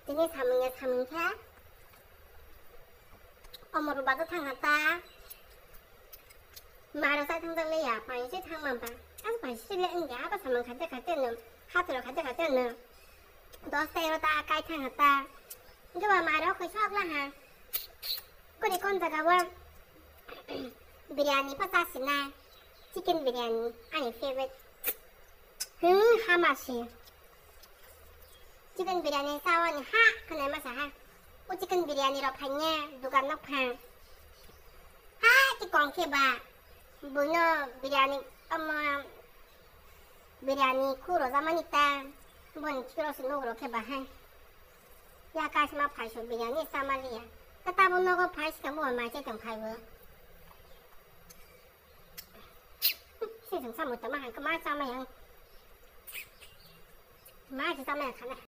Ini samungnya samungnya 엄마로 봐도 당하다 말아서 당장내야 반시 당만 봐 아주 반시를 인게 아빠 사면 갈 때는 하트로 갈 때는 너 세로다 까이 당하다 이거 봐 말아 그 쇼크라 그리 건자가 와 비리아니 파사시나 치킨 비리아니 아니 favorite 하마시 치킨 비리아니 사원이 하 그날 마사 하 chicken biryani ro phanya dukan nok phang ha chi kon ke ba buno biryani biryani kuro zamanita bon kiro sino ro ke ba ha ya ka sma phai sho biryani samalia ta buno ko phai ska mo ma che tong phai wo si sung sa mo ta ma han ka ma sa ma yang ma chi sa ma khana